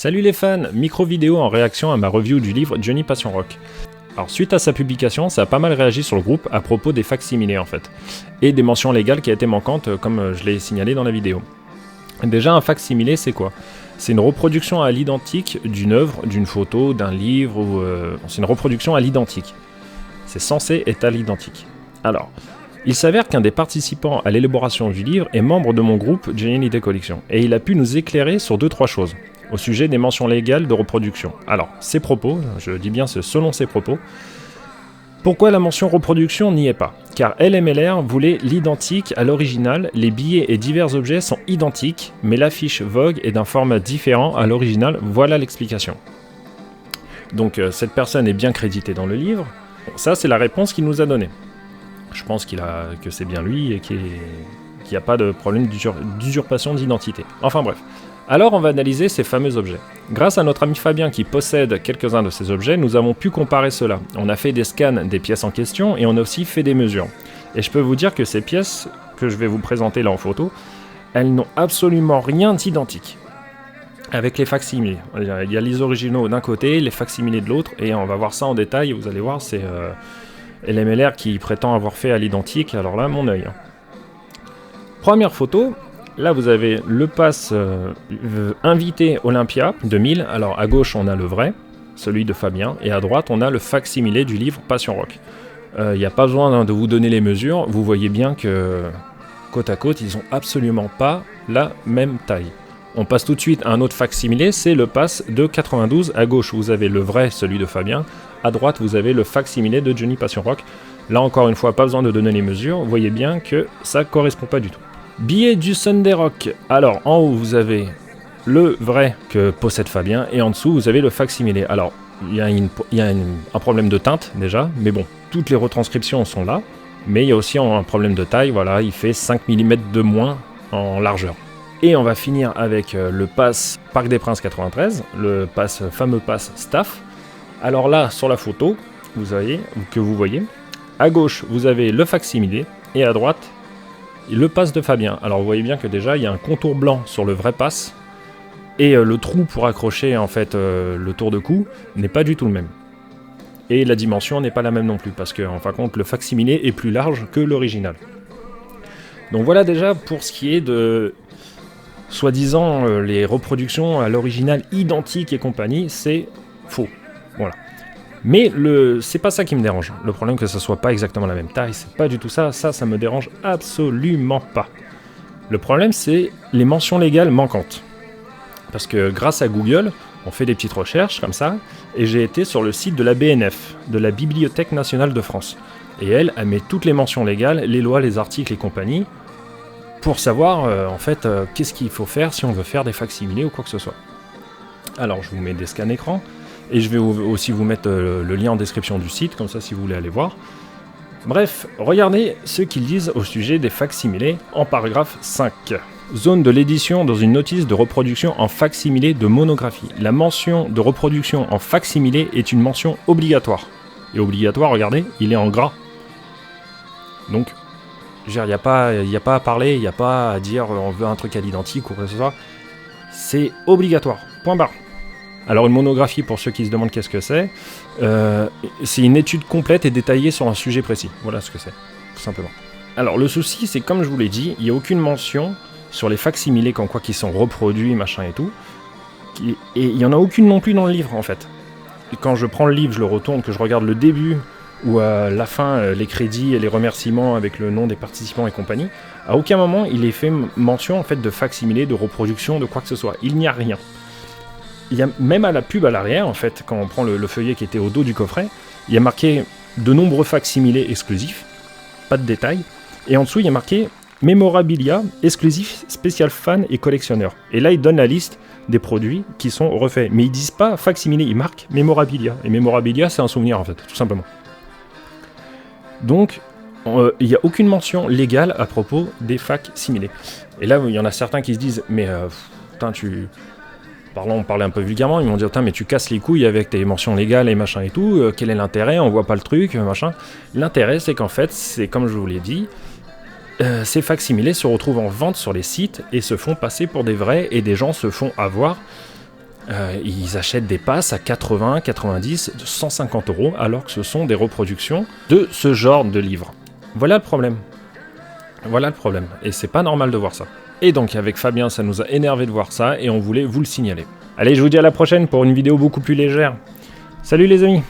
Salut les fans, micro-vidéo en réaction à ma review du livre Johnny Passion Rock. Alors suite à sa publication, ça a pas mal réagi sur le groupe à propos des facsimilés en fait, et des mentions légales qui étaient manquantes comme je l'ai signalé dans la vidéo. Déjà un facsimilé c'est quoi? C'est une reproduction à l'identique d'une œuvre, d'une photo, d'un livre, ou c'est une reproduction à l'identique. C'est censé être à l'identique. Alors, il s'avère qu'un des participants à l'élaboration du livre est membre de mon groupe Johnny Hallyday Collection, et il a pu nous éclairer sur 2-3 choses au sujet des mentions légales de reproduction. Alors, ses propos, je dis bien selon ses propos, pourquoi la mention reproduction n'y est pas? Car LMLR voulait l'identique à l'original, les billets et divers objets sont identiques, mais l'affiche Vogue est d'un format différent à l'original, voilà l'explication. Donc cette personne est bien créditée dans le livre, ça c'est la réponse qu'il nous a donnée. Je pense que c'est bien lui et qu'il n'y a pas de problème d'usurpation d'identité. Enfin bref. Alors on va analyser ces fameux objets. Grâce à notre ami Fabien qui possède quelques-uns de ces objets, nous avons pu comparer cela. On a fait des scans des pièces en question et on a aussi fait des mesures. Et je peux vous dire que ces pièces que je vais vous présenter là en photo, elles n'ont absolument rien d'identique avec les facsimilés. Il y a les originaux d'un côté, les facsimilés de l'autre, et on va voir ça en détail. Vous allez voir, c'est LMLR qui prétend avoir fait à l'identique, alors là, mon œil. Première photo. Là, vous avez le pass invité Olympia 2000. Alors, à gauche, on a le vrai, celui de Fabien. Et à droite, on a le facsimilé du livre Passion Rock. Il n'y a pas besoin de vous donner les mesures. Vous voyez bien que, côte à côte, ils n'ont absolument pas la même taille. On passe tout de suite à un autre facsimilé. C'est le pass de 92. À gauche, vous avez le vrai, celui de Fabien. À droite, vous avez le facsimilé de Johnny Passion Rock. Là, encore une fois, pas besoin de donner les mesures. Vous voyez bien que ça ne correspond pas du tout. Billet du Sunday Rock. Alors, en haut, vous avez le vrai que possède Fabien, et en dessous, vous avez le facsimilé. Alors, il y a un problème de teinte, déjà, mais bon, toutes les retranscriptions sont là, mais il y a aussi un problème de taille, voilà, il fait 5 mm de moins en largeur. Et on va finir avec le pass Parc des Princes 93, le fameux pass Staff. Alors là, sur la photo, vous voyez, à gauche, vous avez le facsimilé, et à droite, le pass de Fabien. Alors vous voyez bien que déjà il y a un contour blanc sur le vrai pass et le trou pour accrocher en fait le tour de cou n'est pas du tout le même. Et la dimension n'est pas la même non plus parce que en fin de compte le facsimilé est plus large que l'original. Donc voilà déjà pour ce qui est de soi-disant les reproductions à l'original identiques et compagnie, c'est faux. Voilà. Mais c'est pas ça qui me dérange. Le problème que ça soit pas exactement la même taille, c'est pas du tout ça. Ça me dérange absolument pas. Le problème, c'est les mentions légales manquantes. Parce que grâce à Google, on fait des petites recherches comme ça, et j'ai été sur le site de la BNF, de la Bibliothèque nationale de France. Et elle met toutes les mentions légales, les lois, les articles et compagnie, pour savoir qu'est-ce qu'il faut faire si on veut faire des facsimilés ou quoi que ce soit. Alors, je vous mets des scans écran. Et je vais aussi vous mettre le lien en description du site, comme ça si vous voulez aller voir. Bref, regardez ce qu'ils disent au sujet des facsimilés en paragraphe 5. Zone de l'édition dans une notice de reproduction en facsimilé de monographie. La mention de reproduction en facsimilé est une mention obligatoire. Et obligatoire, regardez, il est en gras. Donc, il n'y a pas à parler, il n'y a pas à dire on veut un truc à l'identique ou quoi que ce soit. C'est obligatoire, point barre. Alors une monographie, pour ceux qui se demandent qu'est-ce que c'est une étude complète et détaillée sur un sujet précis. Voilà ce que c'est, tout simplement. Alors le souci, c'est comme je vous l'ai dit, il n'y a aucune mention sur les facsimilés comme quoi qui sont reproduits, machin et tout. Et il n'y en a aucune non plus dans le livre, en fait. Et quand je prends le livre, je le retourne, que je regarde le début, ou à la fin, les crédits et les remerciements avec le nom des participants et compagnie, à aucun moment il est fait mention en fait, de facsimilés, de reproduction, de quoi que ce soit. Il n'y a rien. Il y a même à la pub à l'arrière, en fait, quand on prend le feuillet qui était au dos du coffret, il y a marqué de nombreux facsimilés exclusifs, pas de détails, et en dessous il y a marqué mémorabilia exclusif spécial fans et collectionneurs. Et là ils donnent la liste des produits qui sont refaits, mais ils disent pas facsimilé, ils marquent mémorabilia. Et mémorabilia c'est un souvenir en fait, tout simplement. Donc il n'y a aucune mention légale à propos des facsimilés. Et là il y en a certains qui se disent mais putain on parlait un peu vulgairement, ils m'ont dit « mais tu casses les couilles avec tes mentions légales et machin et tout, quel est l'intérêt, on voit pas le truc, machin ». L'intérêt, c'est qu'en fait, c'est comme je vous l'ai dit, ces facsimilés se retrouvent en vente sur les sites et se font passer pour des vrais, et des gens se font avoir ils achètent des passes à 80, 90, 150 €, alors que ce sont des reproductions de ce genre de livres. Voilà le problème. Voilà le problème. Et c'est pas normal de voir ça. Et donc avec Fabien, ça nous a énervé de voir ça et on voulait vous le signaler. Allez, je vous dis à la prochaine pour une vidéo beaucoup plus légère. Salut les amis!